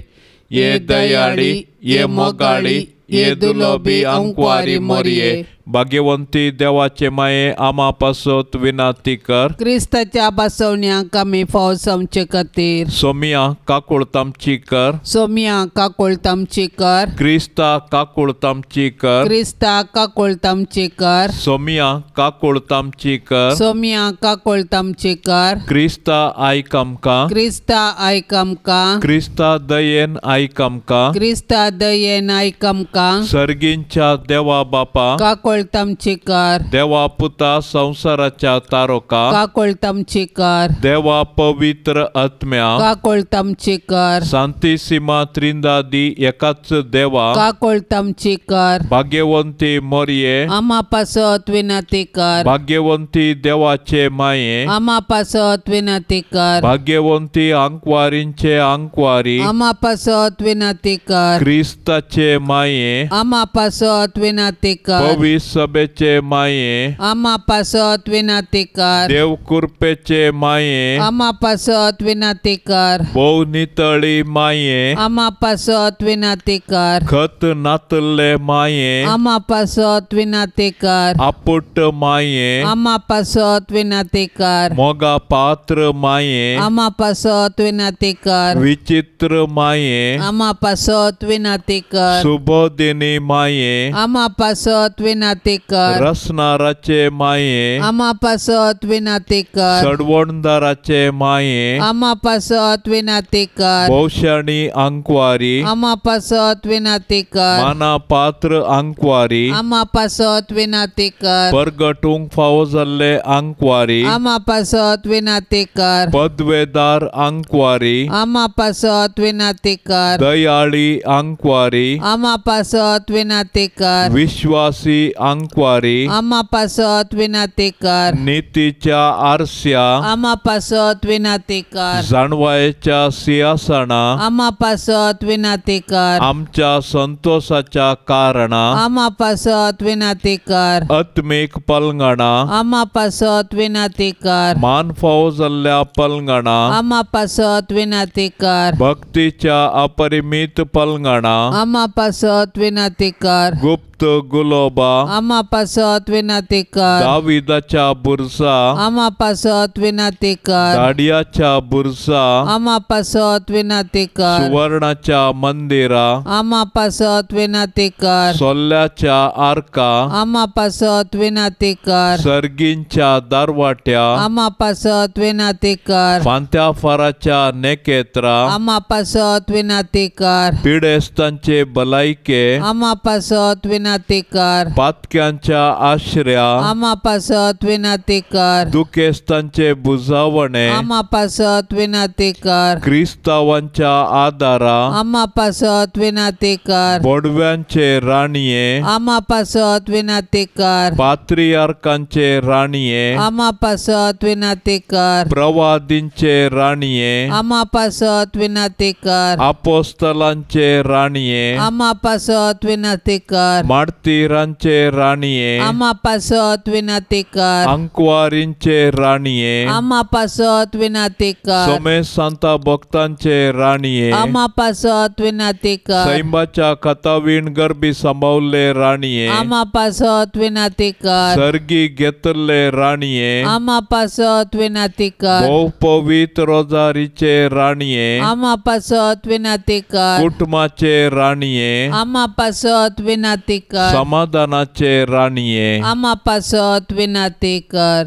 ये दयाळी ये मोगाळी ये दुलोबी अंकवारी मरिये भाग्यवंती देवाचे माये आमा पासत विनाती कर. क्रिस्ताच्या बसवण्याक आमी फाव समचे खातीर सोमिया काकुळतामची कर. सोमिया काकुळतामची कर. क्रिस्ता काकुळतामची कर. क्रिस्ता काकुळतामची कर. सोमिया काकुळतामची कर. सोमिया काकुळतामची कर. क्रिस्ता आयक आमकां. क्रिस्ता आयक आमकां. क्रिस्ता दयेन आयक आमकां. क्रिस्ता दयेन आयक आमकां. सर्गींच्या देवा बापा काकुळ कोळतामचेकार देवा पुता संसाराच्या तारोका का कोळतामचेकार देवा पवित्र आत्म्या का कोळतामचेकार शांतिसीमा त्रिंदादी एकाच देवा का कोळतामचेकार भाग्यवंती मोरये आम्हा पासत विनातेकार भाग्यवंती देवाचे माये आम्हा पासत विनातेकार भाग्यवंती अंकवारींचे अंकवारी आम्हा पासत विनातेकार ख्रिस्ताचे माये आम्हा पासत विनातेकार पवित्र सभेचे माये आम्हा पासत विनातेकार देवकृपेचे माये आम्हा पासत विनातेकार बहु नितळी माये आम्हा पासत विनातेकार खत नातले माये आम्हा पासत विनातेकार आपुट माये आम्हा पासत विनातेकार मोगा पात्र माये आम्हा पासत विनातेकार विचित्र माये आम्हा पासत विनातेकार सुबोधिनी माये आम्हा पासत विनातेकार रसनाराचे माये आम्हा पासत विनातेकार सडवणदाराचे माये आम्हा पासत विनातेकार भौशाणी अंकवारी आम्हा पासत विनातेकार माना पात्र अंकवारी आम्हा पासत विनातेकार परगटूंक फावो जाल्ले अंकवारी आम्हा पासत विनातेकार पदवेदार अंकवारी आम्हा पासत विनातेकार दयाळी अंकवारी आम्हा पासत विनातेकार विश्वासी अंकवारी आम्हा पासत विनातेकार नीतीच्या आरस्या आम्हा पासत विनातेकार जाणवायेच्या सिंहासना आम्हा पासत विनातेकार आमच्या संतोषाच्या कारणा आम्हा पासत विनातेकार आत्मिक पलंगणा आम्हा पासत विनातेकार मान फावो जाल्ल्या पलंगणा आम्हा पासत विनातेकार भक्तीच्या अपरिमित पलंगणा आम्हा पासत विनातेकार गुप्त गुलोबा आम्हा पासत विनातेकार दाविदाच्या बुरसा आम्हा पासत विनातेकार दाडियाच्या बुरसा आम्हा पासत विनातेकार सुवर्णाच्या मंदिरा आम्हा पासत विनातेकार सोल्ल्याच्या आर्का आम्हा पासत विनातेकार सर्गींच्या दारवाट्या आम्हा पासत विनातेकार फांत्या फाराच्या नेकेत्रा आम्हा पासत विनातेकार पिडेस्तांचे भलायके आम्हा पासत विनातेकार पातक्यांच्या आश्रया आम्हा पासत विनातेकार दुखेस्तांचे बुजावणे आम्हा पासत विनातेकार क्रिस्तावांच्या आदारा आम्हा पासत विनातेकार बोडव्यांचे राणीये आम्हा पासत विनातेकार पात्रियार्कांचे राणीये आम्हा पासत विनातेकार प्रवादींचे राणीये आम्हा पासत विनातेकार अपोस्तलांचे राणीये आम्हा पासत विनातेकार मार्तिरांचे राणीये आम्हा पासत विनातेकार अंकवारींचे राणीये आम्हा पासत विनातेकार सोमे सांता भक्तांचे राणीये आम्हा पासत विनातेकार सैमाच्या कथावीण गरबी सांभाळले राणीये आम्हा पासत विनातेकार सर्गी घेतले राणीये आम्हा पासत विनातेकार बहु पवित्र रोजारीचे राणीये आम्हा पासत विनातेकार कुटुंबाचे राणीये आम्हा पासत विनातेकार समाधानाचे राणीये आम्हा पासत विनातेकार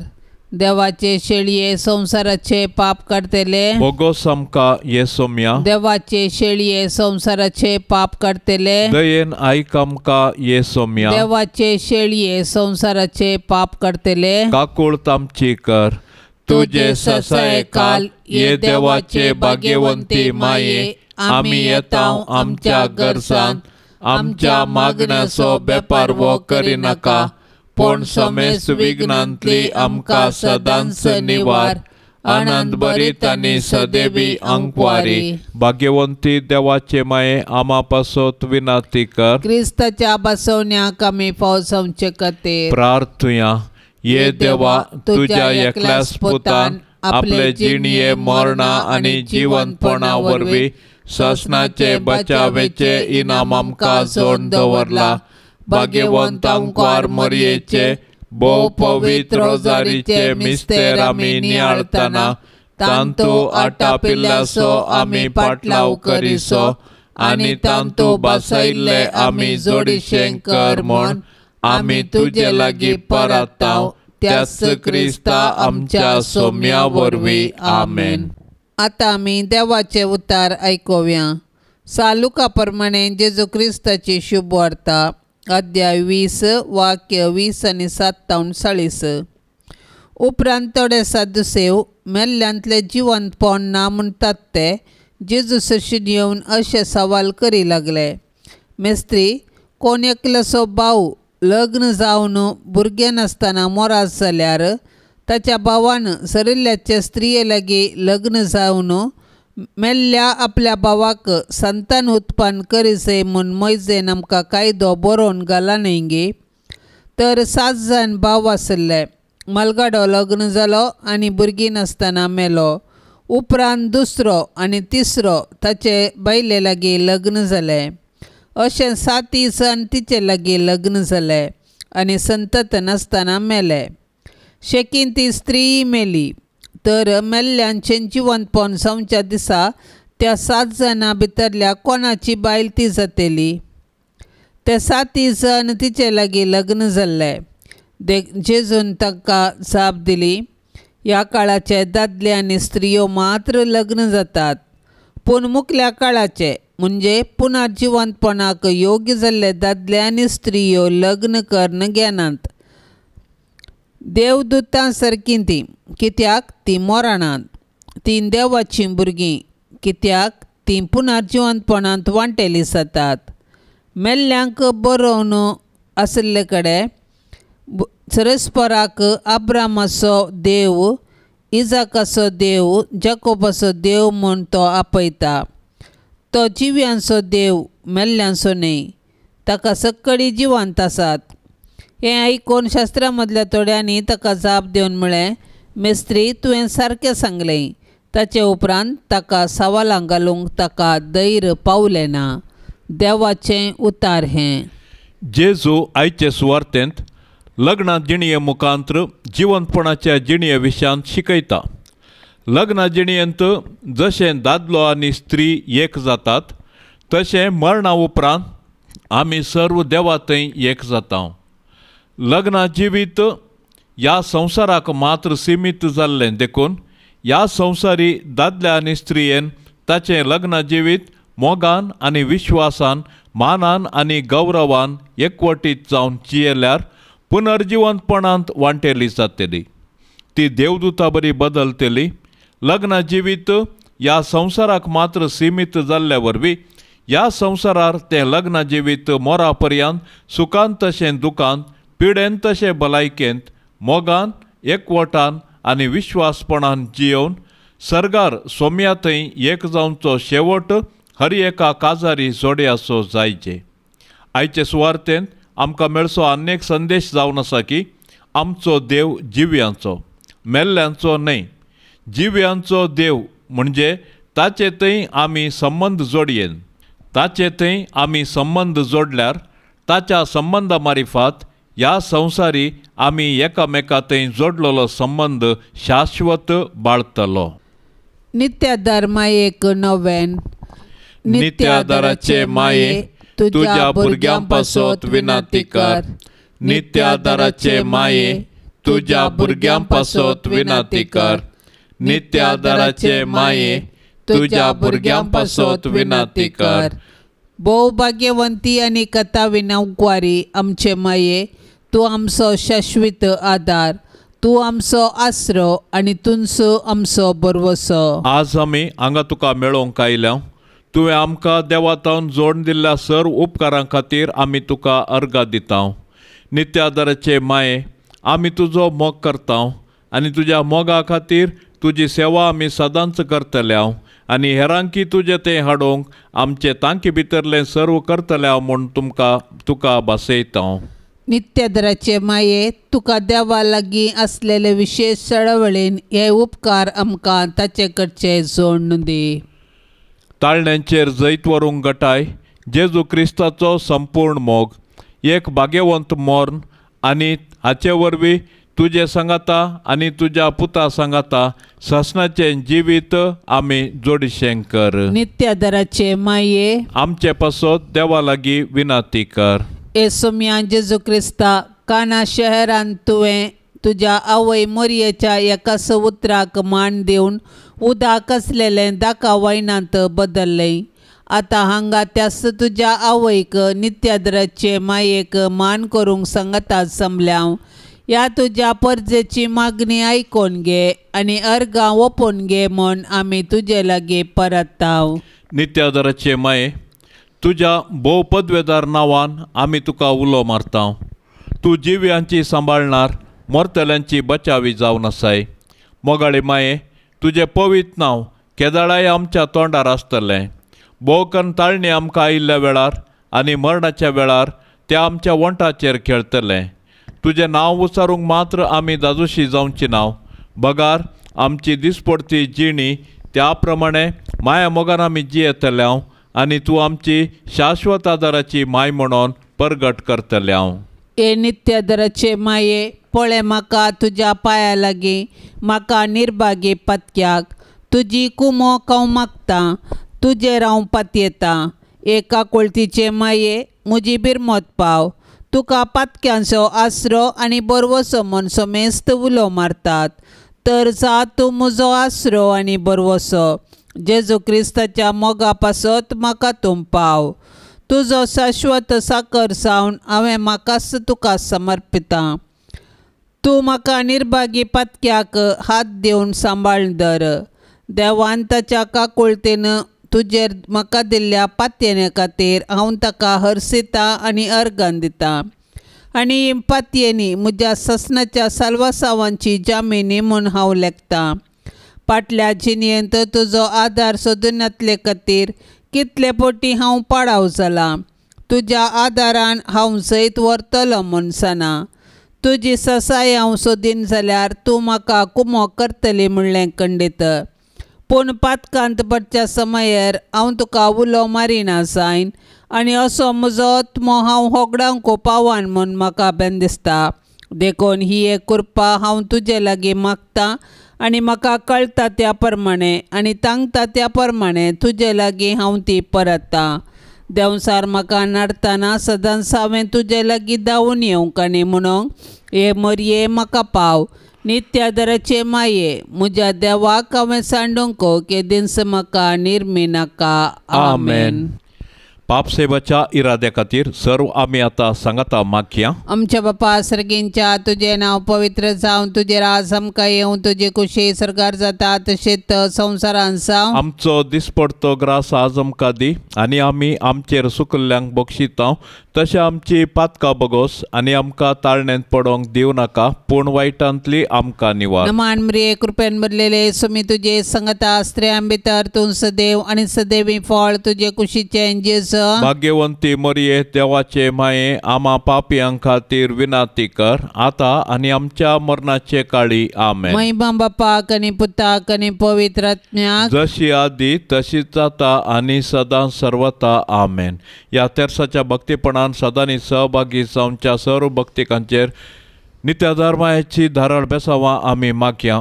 देवाचे शेळये संसाराचे पाप काढतेले बोगोस आमका येसोम्या देवाचे शेळये संसाराचे पाप काढतेले दयेन आयक आमका येसोम्या देवाचे शेळये संसाराचे पाप काढतेले काकुळत आमची कर तुझे ससाय काल ये देवाचे भाग्यवंती माये आम्ही येताव आमच्या गरजांत आमच्या मागण्याचो बेपार वो करी नाका पण समेस विघ्नांतली आमकां सदांच निवार आनंद भरीत आनी सदैवी अंकवारी भाग्यवंती देवाचे माये आमा पासत विनाती कर क्रिस्ताच्या बसवण्याक आमी पावसावचे खातीर प्रार्थुया ये देवा तुझ्या एकल्याच पुतान आपले जिणये मरणा आनी जीवनपणा वरवीं शासनाचे बचावेचे इनाम आमकां जोड दवरला भाग्यवंत अंकवार मरयेचे भोव पवित्र रोजारीचे मिस्तेर आमी नियाळतना तांतू आटापिल्ल्यासो आमी पाटलाव करिसो आनी तांतू बासायल्ले आमी जोडिशें कर म्हूण आमी तुजे लागीं परताव त्याच क्रिस्ता आमच्या सोम्या वरवीं आमेन. आतां आमी देवाचे उतार आयकुया. सालुका प्रमाणे जेजू क्रिस्ताची शुभ वार्ता. अध्याय 20 वाक्य 20 आनी 47. उपरांत थोडे सादुसेव मेल्ल्यांतले जिवंतपण ना म्हणटात ते जेजू सशीन येवन अशे सवाल करी लागले. मेस्त्री, कोण एकलोसो भाव लग्न जावन भुरगें नासतना मोरास जाल्यार ताच्या भावान सरिल्ल्याचे स्त्रिये लागीं लग्न जावन मेल्ल्या आपल्या भावाक संतान उत्पन्न करीसे म्हूण मोयजेन आमकां कायदो बरोवन घाला न्ही गे. तर 7 जाण भाव आसले. मलगाडो लग्न जालो आनी भुरगीं नासतना मेलो. उपरांत दुसरो आनी तिसरो ताचे बायले लागीं लग्न जालें. अशें 7 जाण तिचे लागीं लग्न जालें आनी संतत नासतना मेले. शेकीन ती स्त्री मेली. तर मेल्ल्यांचें जिवंतपण जावच्या दिसा त्या 7 जाणां भितरल्या कोणाची बायल ती जातली? ते 7 जाण तिचे लागीं लग्न जाल्ले. जेजून ताका जाप दिली, ह्या काळाचे दादले आनी स्त्रियो मात्र लग्न जातात, पूण मुखल्या काळाचे म्हणजे पुनर्जिवंतपणाक योग्य जाल्ले दादले आनी स्त्रियो लग्न कर्ण घेनात. देवदूतां सारकीं ती, कित्याक ती मरणांत. ती देवाचीं भुरगीं, कित्याक ती पुनर्जिवंतपणांत वांटेली जातात. मेल्ल्यांक बरोवन आसले कडेन सरस्पराक अब्रामाचो देव, इजाकाचो देव, जाकोबाचो देव म्हूण तो आपयता. तो जिव्यांचो देव, मेल्ल्यांचो न्ही. ताका सक्कळी जिवंत आसात. हें आयकून शास्त्रा मदल्या थोड्यांनी ताका जाप दिवन म्हळें, मेस्त्री, तुवें सारकें सांगलें. ताचे उपरांत ताका सवालां घालूंक ताका धैर्य पावलें ना. देवाचें उतार हें. जेजू आयचे सुवार्तेंत लग्ना जिणये मुखांत्र जिवंतपणाच्या जिणये विशयान शिकयता. लग्ना जिणयेंत जशें दादलो आनी स्त्री एक जातात, तशें मरणा उपरांत आमी सर्व देवा थंय एक जाता. लग्ना जिवीत ह्या संवसाराक मात्र सीमीत जाल्लें देखून ह्या संवसारी दादल्या आनी स्त्रियेन ताचें लग्ना जिवीत मोगान आनी विश्वासान, मानान आनी गौरवान एकवटीत जावन जियेल्यार पुनर्जिवंतपणांत वांटेली जातली. ती देवदूता बरी बदलतली. लग्ना जिवीत ह्या संवसाराक मात्र सीमीत जाल्ल्या वरवीं ह्या संवसारार तें लग्ना जिवीत मोरा पर्यंत सुखांत तशें दुखांत, पिडेंत तशें भलायकेंत, मोगान, एकवटान आनी विश्वासपणान जियोवन सर्गार सोम्या थंय एक जावचो शेवट हर एका काजारी जोड्याचो जायचे. आयचे सुवार्तेंत आमकां मेळचो आनी एक संदेश जावन आसा की आमचो देव जिव्यांचो, मेल्ल्यांचो न्हय. जिव्यांचो देव म्हणजे ताचे थंय आमी संबंद जोडयेन. ताचे थंय आमी संबंद जोडल्यार ताच्या संबंदा मारिफात ह्या संवसारी आमी एकामेका थंय जोडलेलो संबंद शाश्वत बाळतलो. नित्यादार मायेक नव्यान. नित्यादाराचे माये, तुझ्या भुरग्यां पासत विनाती कर. नित्यादाराचे माये, तुझ्या भुरग्यां पासत विनाती कर. नित्यादाराचे माये, तुझ्या भुरग्यां पासत विनाती कर. भोव भाग्यवंती आनी कथा विनवकुवारी आमचे माये, तूं आमचो शाश्वीत आदार. तूं आमचो आसरो आनी तुमचो आमचो बरवसो. आज आमी हांगा तुका मेळोवंक आयल्या. तुवें आमकां देवातावन जोडून दिल्ल्या सर्व उपकारां खातीर आमी तुका अर्घ दिता. नित्यादाराचे माये, आमी तुजो मोग करता आनी तुज्या मोगा खातीर तुजी सेवा आमी सदांच करतल्या आनी हेरांकी तुजें तें हाडूंक आमचे तांके भितरलें सर्व करतल्या म्हूण तुका भासयता. नित्यादाराचे माये, तुका देवा लागीं आसलेले विशेष चळवळीन हे उपकार आमकां ताचे कडचे जोडून दी. ताळण्यांचेर जैत व्हरूंक घटाय जेजू क्रिस्ताचो संपूर्ण मोग, एक भाग्यवंत मोर्न आनी हाचे वरवीं तुजे सांगाता आनी तुज्या पुता सांगाता ससनाचें जिवीत आमी जोडशें कर. नित्यादाराचे माये, आमचे पासत देवा लागीं विनाती कर. येसुम्या जेजू क्रिस्ता, काना शहरांत तुवें तुज्या आवय मोरयेच्या एकाच उतराक मान दिवन उदक आसलेलें दाका वायनांत बदल्लें आता हांगा त्यास तुज्या आवयक नित्यादराचे मायेक मान करूंक सांगता समल्याव ह्या तुज्या परजेची मागणी आयकोन घे आनी अर्गां ओपोवन घे म्हूण आमी तुजे लागीं परताव. नित्यादराचे माये, तुज्या भोव पदवेदार नांवान आमी तुका उलो मारता. तूं जिव्यांची सांबाळणार, मरतल्यांची बचावी जावन आसाय. मोगाळे माये, तुजें पवित्र नांव केदाळाय आमच्या तोंडार आसतलें. भोवकन ताळणी आमकां आयिल्ल्या वेळार आनी मरणाच्या वेळार ते आमच्या वंटाचेर खेळटले. तुजें नांव उचारूंक मात्र आमी दाजोशी जावची नाव. बगार आमची दिसपडटी जिणी त्या प्रमाणे माया मोगान आमी जियेतल्यांव आनी तूं आमची शाश्वत आदाराची माय म्हणून परगट करतल्यांव. ए नित्यादराचे माये, पळय म्हाका तुज्या पांया लागीं म्हाका निर्भागी पत्क्याक तुजी कुमो हांव मागता. तुजेर हांव पातयेता. एका कुळतीचे माये, म्हजी बिरमत पाव. तुका पातक्यांचो आसरो आनी बरवसो म्हूण समेस्त उलो मारतात. तर जा तूं म्हजो आसरो आनी बरवसो. जेजू क्रिस्ताच्या मोगा पासत म्हाका तूं पाव. तुजो शाश्वत साकर सावन हांवें म्हाकाच तुका समर्पिता. तूं म्हाका निर्भागी पातक्याक हात दिवन सांबाळून धर. देवान ताच्या काकुळतेन तुजेर म्हाका दिल्ल्या पातयेने खातीर हांव ताका हरसिता आनी अर्गां दिता. आनी पातयेनी म्हज्या ससनाच्या साल्वासावांची जामिनी म्हूण हांव लेखतां. फाटल्या जिणयेंत तुजो आदार सोदून येतले खातीर कितले फावटी हांव पाडाव जाला. तुज्या आदारान हांव जैत व्हरतलो म्हूण साना. तुजी ससाय हांव सोदीन जाल्यार तूं म्हाका कुमो करतली म्हणलें खंडीत. पूण पातकांत पडच्या समयार हांव तुका उलो मारिना जायन आनी असो म्हजो आत्मो हांव होगडावंक पावान म्हूण म्हाका बेन दिसता. देखून ही एक कृपा हांव तुजे लागीं मागतां आनी म्हाका कळटा त्या प्रमाणे आनी तांगता त्या प्रमाणे तुजे लागीं हांव ती परतां. देंवसार म्हाका नडतना सदांच हांवें तुजे लागीं धांवून येवंक आनी म्हणून हे मरये म्हाका पाव. नित्यादराचे माये, म्हज्या देवाक हांवें सांडूंक केदींच म्हाका निर्मी नाका. आमेन. पापसेवाच्या इराद्या खातीर सर्व आमी आतां सांगता मागया. आमच्या बापा सर्गींच्या तुजें नांव पवित्र जावन तुजें राज आमकां येवं. तुजी कुशी सरकार जाता तशेंच संवसारांत जावं. आमचो दिसपडतो ग्रास आज आमकां दी आनी आमी आमचेर सुकल्ल्यांक बक्षिता. तशें आमची पातकां बगोस आनी आमकां ताळण्यांत पडोंक दिवं नाका, पूण वायटांतली आमकां निवार. नमान मरिये, कृपेन भरलेले सुमी तुजे संगता स्त्रियां भितर तूं सदैव आनी सदैवी फळ तुजे कुशीचें जेजू. भाग्यवंती मरिये, देवाचे माये, आमा पापियां खातीर विनाती कर, आता आनी आमच्या मरणाचे काळी. आमेन. महिमा बापाक आनी पुताक आनी पवित्र आत्म्याक जशी आदी तशीच आता आनी सदां सर्वता. आमेन. ह्या तेर्साच्या भक्तीपणान सदांनी सहभागी जावच्या सर्व भक्तिकांचेर नित्यादार मायाची धारळ बेसावां आमी मागया.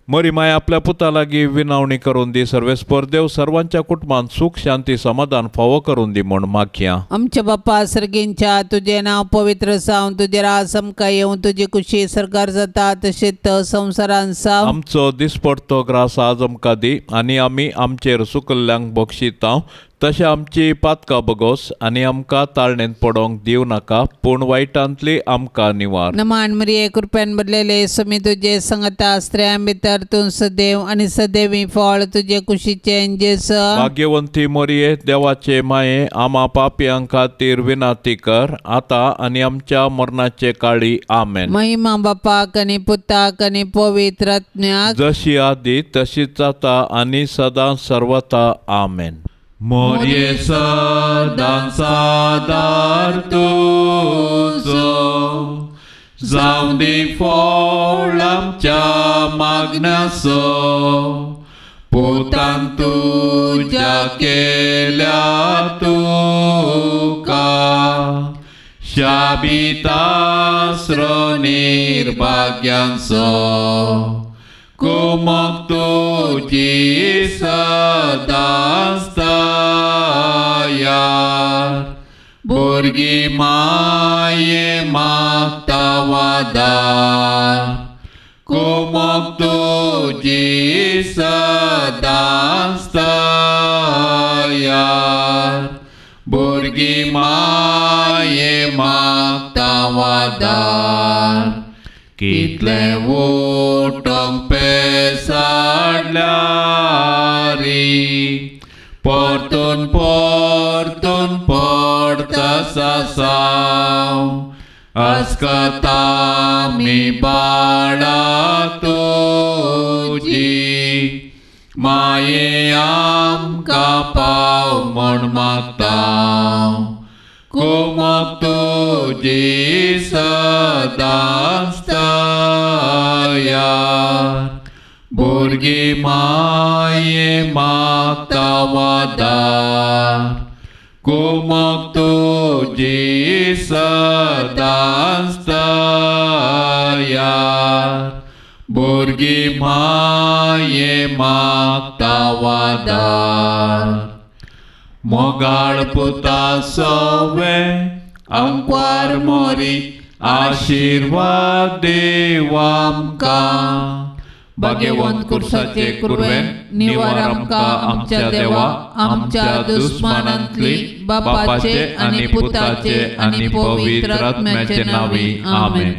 मरी माय आपल्या पुता लागीं विनावणी करून दी. सर्वेस्पर देव सर्वांच्या कुटुंबात सुख शांती समाधान फावो करून दी म्हूण मागया. आमच्या बापा सर्गींच्या तुजें नांव पवित्र जावन तुजें राज आमकां येवं. तुजी कुशी सरकार जाता तशेंच संवसारांत जावं. आमचो दिसपडतो ग्रास आज आमकां दी आनी आमी आमचेर सुकल्ल्यांक बक्षिता. तशें आमची पातकां बगोस आनी आमकां ताळणेंत पडोंक दिवं नाका, पूण वायटांतली आमकां निवार. नमान मरिये, कृपेन भरलेले सुमी तुजे संगता स्त्रियां भितर तूं सदैव आनी सदैवी फळ तुजे कुशीचें जेजू. भाग्यवंती मरिये, देवाचे माये, आमा पापियां खातीर विनाती कर, आता आनी आमच्या मरणाचे काळी. आमेन. महिमा बापाक आनी पुताक आनी पवित्र आत्म्याक जशी आदी तशीच आता आनी सदां सर्वता. आमेन. मोरये सदां सादार तुजो जावं दी फळ आमच्या मागण्याचो. पोतान तुज्या केल्या तुका शाबीत आसरो निर्भाग्यांचो. कुमक तुजी सदांच तयार, भुरगी माये मागता वादार. कुमक तुजी सदांच तयार, वादार कितले उठोंक पेसाडल्यारी परतून परतून पडता सासाव अस्कता मी बाळा तुजी माये आमकां पाव म्हण मागता कुमक तुजी सदांच तयार भुरगी माये मागता वादार कुमक तुजी सदांच तयार भुरगी माये मागता वादार मोगाळ पुता सवे अंकवार मोरी आशीर्वाद देव आमकां भाग्यवंत कुर्साचे कुरवेन निवार आमकां आमच्या देवा आमच्या दुस्मानांतली बापाचे आनी पुताचे आनी पवित्र आत्म्याचे नांवी आमेन.